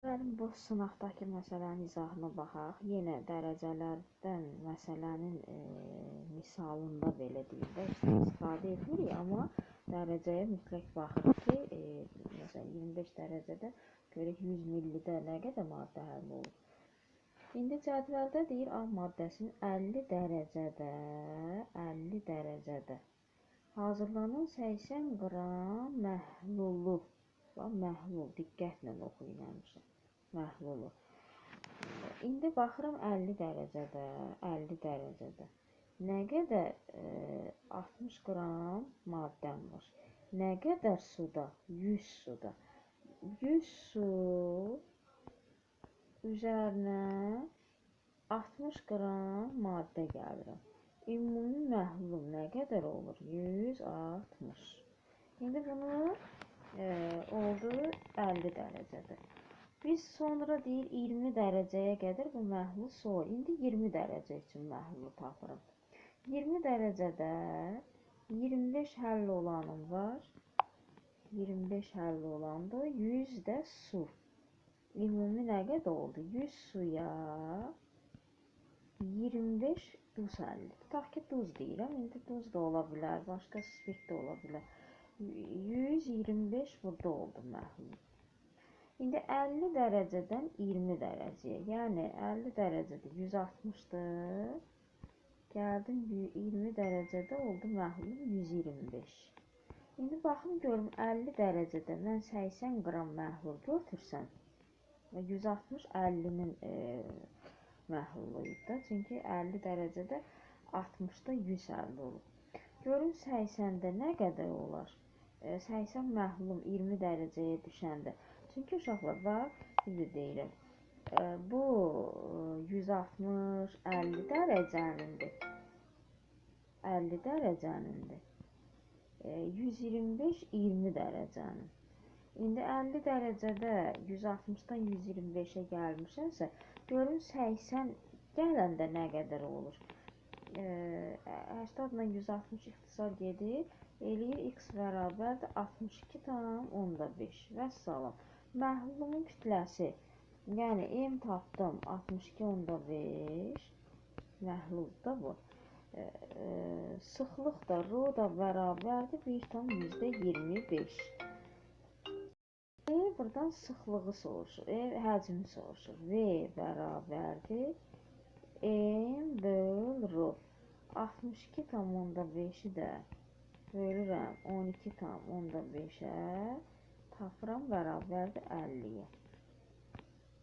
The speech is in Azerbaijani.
Gəlin bu sınaqdakı məsələnin izahına baxaq. Yenə dərəcələrdən məsələnin misalında belə deyim də istifadə etmirik, amma dərəcəyə mütləq baxırıq ki, məsələn 25 dərəcədə görək 100 millidə nə qədər maddə həll olur. İndi cədvəldə deyir A maddəsinin 50 dərəcədə hazırlanan 80 qram məhlulu. Məhlul, diqqətlə oxuyun həmişə. Məhlulu. İndi baxıram 50 dərəcədə. Nə qədər 60 qram maddəm var. Nə qədər suda? 100 suda. 100 su üzərinə 60 qram maddə gəlirəm. Ümumi məhlul nə qədər olur? 160. İndi bunu oldu 50 dərəcədə. Biz sonra deyir 20 dərəcəyə qədər bu məhlul soğur. İndi 20 dərəcə üçün məhlulu tapırım. 20 dərəcədə 25 həll olanım var. 25 həll olandı. 100 də su. Ümumi nə qədər oldu? 100 suya 25 duz həlli. Tutaq ki, duz deyirəm. İndi duz da ola bilər. Başqa spirt də ola bilər. 125 burada oldu məhlul. İndi 50 dərəcədən 20 dərəcəyə, yəni 50 dərəcədə 160-dır. Gəldim 20 dərəcədə oldu məhlulum 125. İndi baxın görüm 50 dərəcədə mən 80 qram məhlul götürsəm, 160 50-nin məhluluydu da. Çünki 50 dərəcədə 60-da 150 olur. Görün 80-də nə qədər olar? 80 məhlulum 20 dərəcəyə düşəndə. Çünki uşaqlar var, bir deyirəm. Bu 160 50 dərəcənindir. 50 dərəcənindir. 125 20 dərəcənin. İndi 50 dərəcədə 160-dan 125-ə gəlmişəmsə, görün 80 gələndə nə qədər olur? 80 ilə 160 ixtisar gedir. Eləyir x bərabərdir 62,5. Vəssalam. Məhlulumun kütləsi, yəni M tapdım 62,5. Məhlul da bu. Sıxlıq da rho da bərabərdir 1,25. Buradan sıxlığı soruşur, həcmi soruşur. V bərabərdir M böl rho. 62,5-i də bölürəm 12,5-ə, tapıram bərabərdir 50-yə.